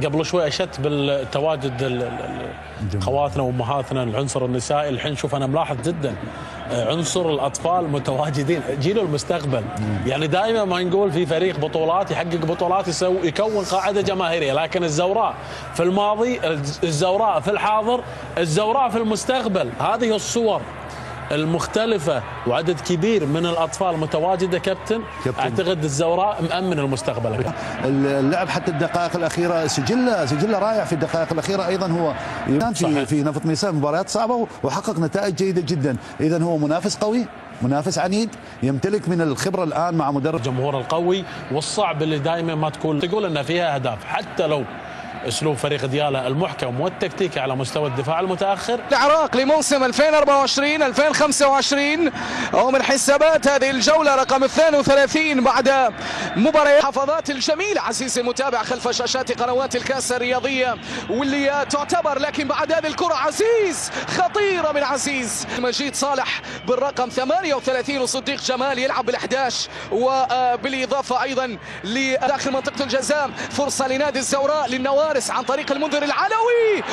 قبل شوي اشدت بالتواجد خواتنا وامهاتنا العنصر النسائي. الحين شوف انا ملاحظ جدا عنصر الاطفال متواجدين، جيل المستقبل. يعني دائما ما نقول في فريق بطولات يحقق بطولات يكون قاعده جماهيريه، لكن الزوراء في الماضي، الزوراء في الحاضر، الزوراء في المستقبل. هذه الصور المختلفة وعدد كبير من الأطفال متواجدة كابتن. أعتقد الزوراء مأمن المستقبل. اللعب حتى الدقائق الأخيرة سجله رائع في الدقائق الأخيرة. أيضا هو كان في نفط ميسان مباريات صعبة وحقق نتائج جيدة جدا. إذا هو منافس قوي، منافس عنيد، يمتلك من الخبرة الآن مع مدرب. الجمهور القوي والصعب اللي دائما ما تقول أن فيها أهداف، حتى لو اسلوب فريق ديالا المحكم والتكتيكي على مستوى الدفاع المتاخر. العراق لموسم 2024 2025 ومن حسابات هذه الجوله رقم 32 بعد مباراه حفظات الجميله عزيزي المتابع خلف شاشات قنوات الكاس الرياضيه، واللي تعتبر لكن بعد هذه الكره عزيز خطيره من عزيز مجيد صالح بالرقم 38 وصديق جمال يلعب بال11 وبالاضافه ايضا لداخل منطقه الجزاء. فرصه لنادي الزوراء للنوارس عن طريق المنذر العلوي.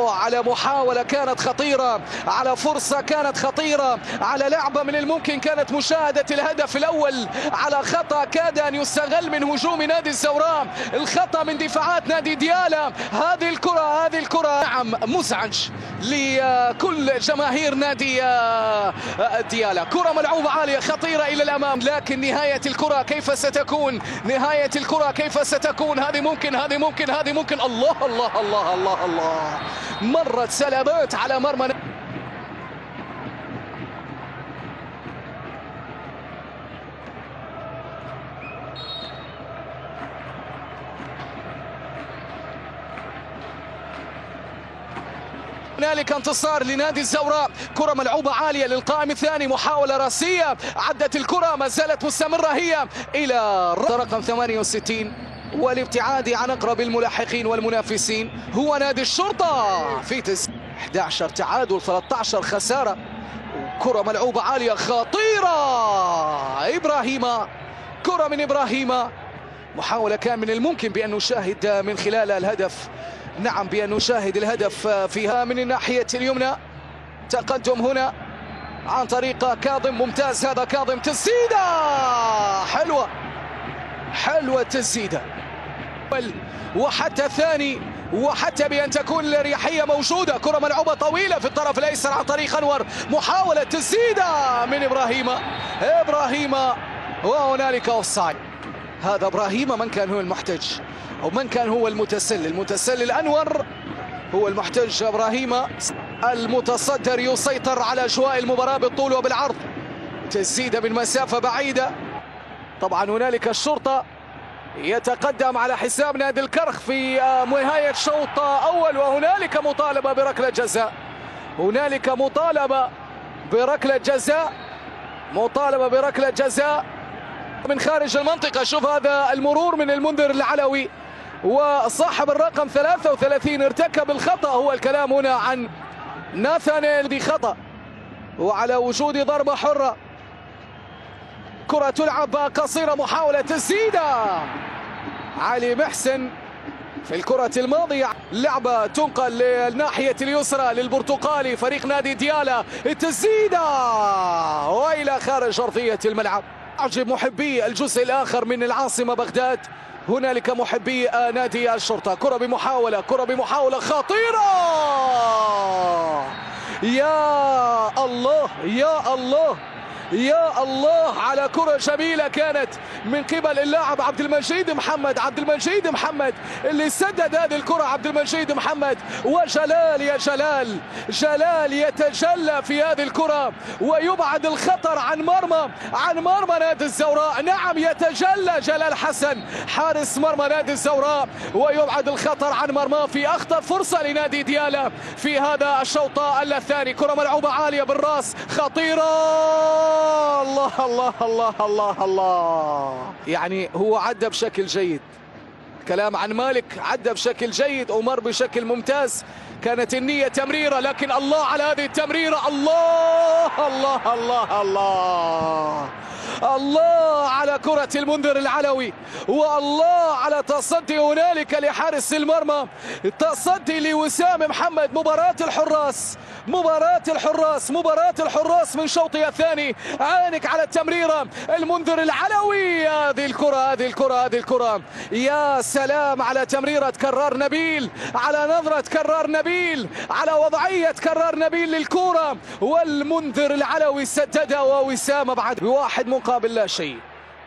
على محاولة كانت خطيرة، على فرصة كانت خطيرة، على لعبة من الممكن كانت مشاهدة الهدف الأول، على خطأ كاد أن يستغل من هجوم نادي الزوراء، الخطأ من دفاعات نادي ديالا. هذه الكرة نعم مزعج لكل جماهير نادي ديالا. كرة ملعوبة عالية خطيرة إلى الأمام، لكن نهاية الكرة كيف ستكون؟ نهاية الكرة كيف ستكون؟ هذه ممكن. الله الله الله الله الله، مرت سلامات على مرمى. هنالك انتصار لنادي الزوراء. كرة ملعوبة عالية للقائم الثاني، محاولة راسية، عدت الكرة ما زالت مستمرة هي إلى رقم 68 والابتعاد عن أقرب الملاحقين والمنافسين هو نادي الشرطة. في 11 تعادل 13 خسارة. كرة ملعوبة عالية خطيرة، إبراهيم، كرة من إبراهيم، محاولة كان من الممكن بأن نشاهد من خلال الهدف، نعم بأن نشاهد الهدف فيها من الناحية اليمنى. تقدم هنا عن طريق كاظم، ممتاز هذا كاظم، تسديدة حلوة تسديدة، وحتى الثاني، وحتى بأن تكون الأريحية موجودة. كرة ملعوبة طويلة في الطرف الأيسر عن طريق أنور، محاولة تسديدة من إبراهيم وهنالك أوفسايد. هذا إبراهيم من كان هو المحتج أو من كان هو المتسلل أنور هو المحتج. إبراهيم المتصدر يسيطر على أجواء المباراة بالطول وبالعرض، تسديدة من مسافة بعيدة. طبعا هنالك الشرطة يتقدم على حساب نادي الكرخ في نهاية شوط أول، وهنالك مطالبة بركلة جزاء، مطالبة بركلة جزاء من خارج المنطقة. شوف هذا المرور من المنذر العلوي، وصاحب الرقم 33 ارتكب الخطأ. هو الكلام هنا عن ناثانيل بخطأ وعلى وجود ضربة حرة. كرة تلعب قصيرة، محاولة تسديدة علي محسن في الكرة الماضية. لعبة تنقل للناحية اليسرى للبرتقالي فريق نادي ديالا، التسديدة وإلى خارج أرضية الملعب. أعجب محبي الجزء الآخر من العاصمة بغداد، هنالك محبي نادي الشرطة. كرة بمحاولة خطيرة، يا الله يا الله يا الله على كرة جميلة كانت من قبل اللاعب عبد المجيد محمد اللي سدد هذه الكرة. عبد المجيد محمد وجلال، يا جلال يتجلى في هذه الكرة ويبعد الخطر عن مرمى نادي الزوراء. نعم يتجلى جلال حسن حارس مرمى نادي الزوراء ويبعد الخطر عن مرماه في أخطر فرصة لنادي ديالا في هذا الشوط الثاني. كرة ملعوبة عالية بالراس خطيرة. الله الله الله الله الله، يعني هو عدى بشكل جيد، كلام عن مالك، عدى بشكل جيد ومر بشكل ممتاز. كانت النية تمريرة، لكن الله على هذه التمريرة، الله الله الله الله الله على كرة المنذر العلوي، والله على تصدي هنالك لحارس المرمى، تصدي لوسام محمد. مباراة الحراس، مباراة الحراس، مباراة الحراس من شوطها الثاني. عانك على التمريرة المنذر العلوي. هذه الكرة، هذه الكرة، هذه الكرة، يا سلام على تمريرة كرار نبيل، على نظرة كرار نبيل، على وضعية كرار نبيل للكرة، والمنذر العلوي سددها ووسام بعد بواحد مقابل لا شيء.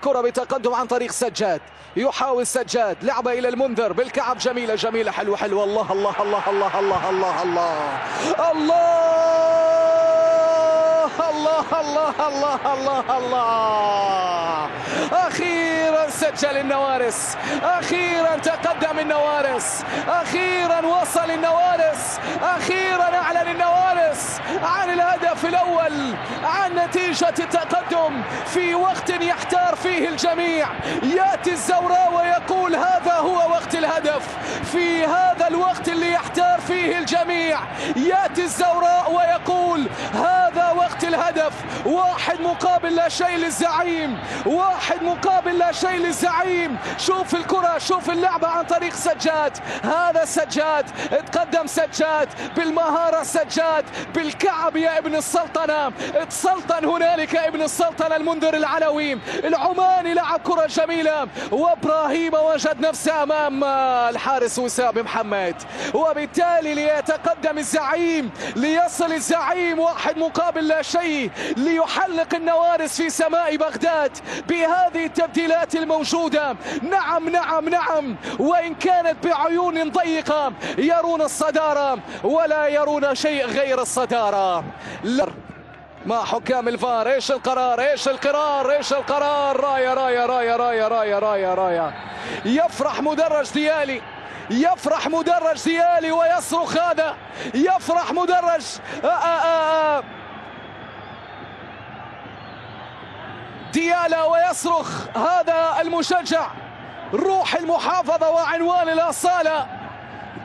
كرة بتقدم عن طريق سجاد، يحاول سجاد، لعبة إلى المنذر بالكعب، جميلة جميلة، حلوة حلوة. الله الله الله الله الله الله الله الله الله الله الله الله. أخيرا سجل النوارس، أخيرا تقدم النوارس، أخيرا وصل النوارس، أخيرا أعلن النوارس عن الهدف الأول، عن نتيجة التقدم في وقت يحتار فيه الجميع. يأتي الزوراء ويقول هذا هو وقت الهدف. في هذا الوقت اللي يحتار فيه الجميع يأتي الزوراء ويقول هذا وقت الهدف. واحد مقابل لا شيء للزعيم، واحد مقابل لا شيء للزعيم. شوف الكرة، شوف اللعبة عن طريق سجاد. هذا سجاد، تقدم سجاد بالمهارة، سجاد بالكعب يا ابن السلطنة. اتسلطن هنالك ابن السلطنة المنذر العلوي العماني، لعب كرة جميلة، وابراهيم وجد نفسه امام الحارس وسام محمد، وبالتالي ليتقدم الزعيم، ليصل الزعيم واحد مقابل لا شيء، ليحلق النوارس في سماء بغداد بهذه التبديلات الموجودة. نعم نعم نعم، وإن كانت بعيون ضيقة يرون الصدارة ولا يرون شيء غير الصدارة. مع حكام الفار، ايش القرار، ايش القرار، ايش القرار؟ راية راية راية راية راية راية راية. يفرح مدرج ديالي، يفرح مدرج ديالي ويصرخ هذا، يفرح مدرج ديالا ويصرخ هذا المشجع، روح المحافظة وعنوان الأصالة.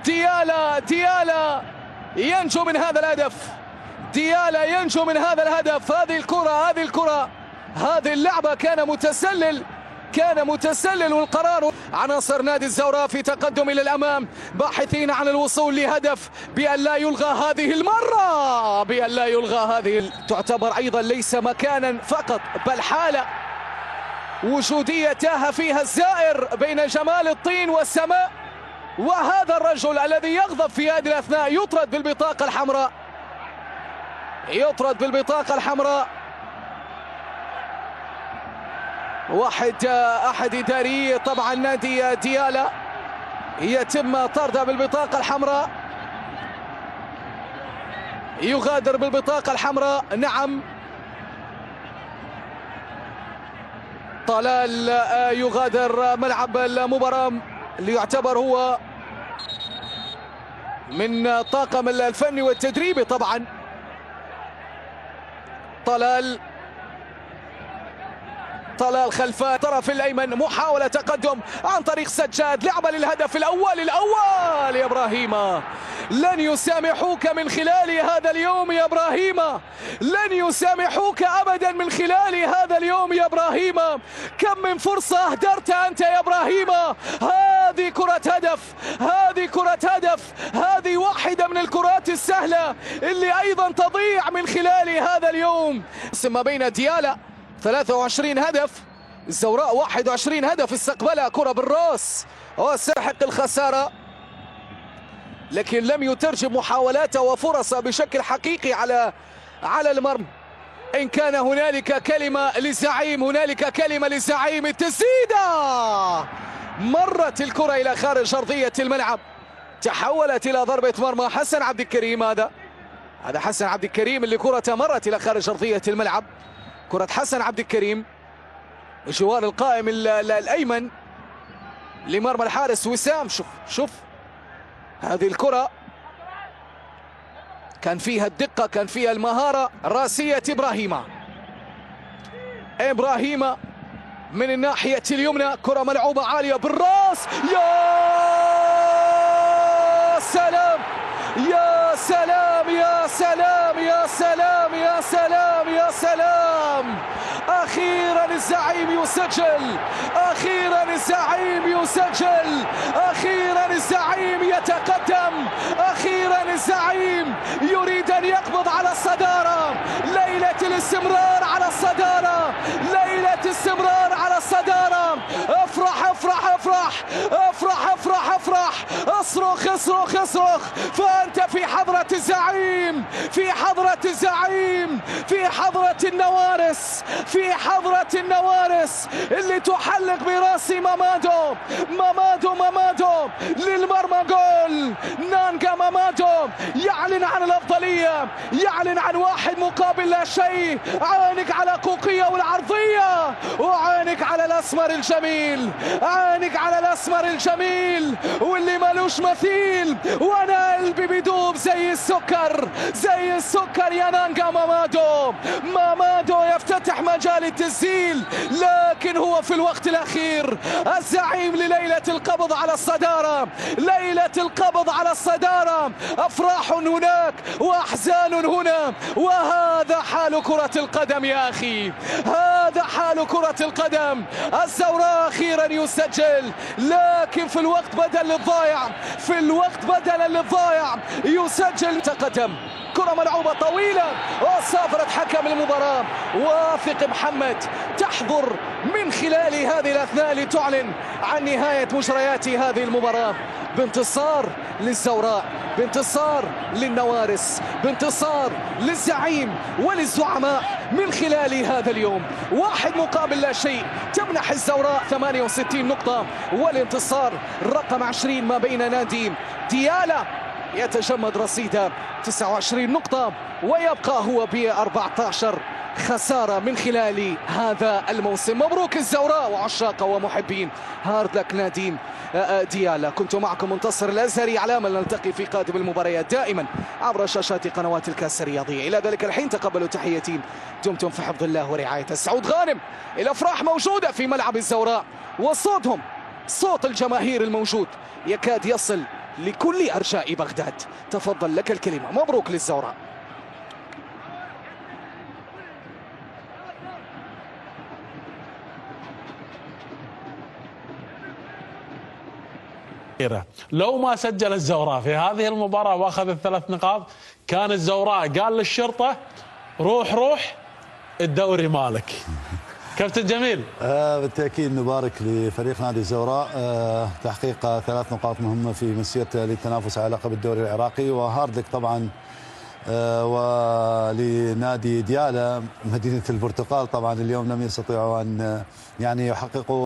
ديالا، ديالا ينجو من هذا الهدف، ديالا ينجو من هذا الهدف. هذه الكرة، هذه الكرة، هذه اللعبة كان متسلل، كان متسلل، والقرار. عناصر نادي الزوراء في تقدم إلى الأمام، باحثين عن الوصول لهدف بأن لا يلغى هذه المرة، بأن لا يلغى هذه. تعتبر أيضا ليس مكانا فقط بل حالة وجودية تاه فيها الزائر بين جمال الطين والسماء. وهذا الرجل الذي يغضب في هذه الأثناء يطرد بالبطاقة الحمراء، يطرد بالبطاقة الحمراء. أحد إداري طبعا نادي ديالا يتم طرده بالبطاقة الحمراء، يغادر بالبطاقة الحمراء. نعم، طلال يغادر ملعب المباراة اللي يعتبر هو من الطاقم الفني والتدريبي. طبعا طلال خلف الطرف الأيمن، محاولة تقدم عن طريق سجاد، لعبة للهدف الأول. يا إبراهيم، لن يسامحوك من خلال هذا اليوم يا إبراهيم، لن يسامحوك أبدا من خلال هذا اليوم يا إبراهيم. كم من فرصة أهدرتها أنت يا إبراهيم. هذه كرة هدف، هذه كرة هدف، هذه واحدة من الكرات السهلة اللي أيضا تضيع من خلال هذا اليوم. ما بين ديالا 23 هدف، الزوراء 21 هدف استقبلها، كرة بالراس وساحق الخسارة، لكن لم يترجم محاولاته وفرصه بشكل حقيقي على المرمى. إن كان هنالك كلمة للزعيم، هنالك كلمة للزعيم. التسديدة، مرت الكرة إلى خارج أرضية الملعب، تحولت إلى ضربة مرمى. حسن عبد الكريم، هذا حسن عبد الكريم اللي كرة مرت إلى خارج أرضية الملعب. كرة حسن عبد الكريم جوار القائم الأيمن لمرمى الحارس وسام. شوف هذه الكرة كان فيها الدقة، كان فيها المهارة. راسية إبراهيم من الناحية اليمنى، كرة ملعوبة عالية بالراس. يا سلام يا سلام يا سلام يا سلام يا سلام يا سلام. أخيرا الزعيم يسجل، أخيرا الزعيم يسجل، أخيرا الزعيم يتقدم، أخيرا الزعيم يريد أن يقبض على الصدارة. ليلة الاستمرار على الصدارة، ليلة استمرار على الصدارة. افرح افرح افرح افرح افرح افرح، اصرخ اصرخ اصرخ، فأنت في حضرة الزعيم، في حضرة الزعيم، في حضرة النوارس، في حضرة النوارس اللي تحلق براس مامادو. مامادو مامادو للمرمى، جول نانجا مامادو يعلن عن الأفضلية، يعلن عن واحد مقابل لا شيء. عانق على كوكية والعرضية، وعانق على الأسمر الجميل، عانق على الأسمر الجميل واللي ملوش مثيل. وانا قلبي بيدوب زي السكر، زي السكر يا نانجا مامادو. مامادو يفتتح مجال التسجيل، لكن هو في الوقت الأخير الزعيم لليلة القبض على الصدارة، ليلة القبض على الصدارة. أفراح هناك وأحزان هنا، وهذا حال كرة القدم يا أخي، هذا حال كرة القدم. الزوراء أخيرا يسجل، لكن في الوقت بدل للضايع، في الوقت بدلا للضايع يسجل. تقدم كرة ملعوبة طويلة وصافرة حكم المباراة. واثق محمد تحضر من خلال هذه الأثناء لتعلن عن نهاية مجريات هذه المباراة بانتصار للزوراء، بانتصار للنوارس، بانتصار للزعيم وللزعماء من خلال هذا اليوم. واحد مقابل لا شيء تمنح الزوراء 68 نقطة، والانتصار رقم 20 ما بين نادي ديالا يتجمد رصيده 29 نقطة، ويبقى هو ب 14 خسارة من خلال هذا الموسم. مبروك الزوراء وعشاق ومحبين هارد لك نادي ديالا. كنت معكم منتصر الأزهري، على أمل نلتقي في قادم المباريات دائما عبر شاشات قنوات الكاس الرياضية. إلى ذلك الحين تقبلوا تحياتي، دمتم في حفظ الله ورعايته. سعود غانم، الأفراح موجودة في ملعب الزوراء، وصوتهم صوت الجماهير الموجود يكاد يصل لكل أرجاء بغداد. تفضل لك الكلمة. مبروك للزوراء. لو ما سجل الزوراء في هذه المباراة واخذ الثلاث نقاط، كان الزوراء قال للشرطة روح روح الدوري مالك. كابتن جميل. بالتأكيد نبارك لفريق نادي الزوراء تحقيق 3 نقاط مهمة في مسيرته للتنافس على لقب الدوري العراقي، وهاردك طبعا ولنادي ديالا مدينة البرتقال طبعا اليوم لم يستطيعوا أن يعني يحققوا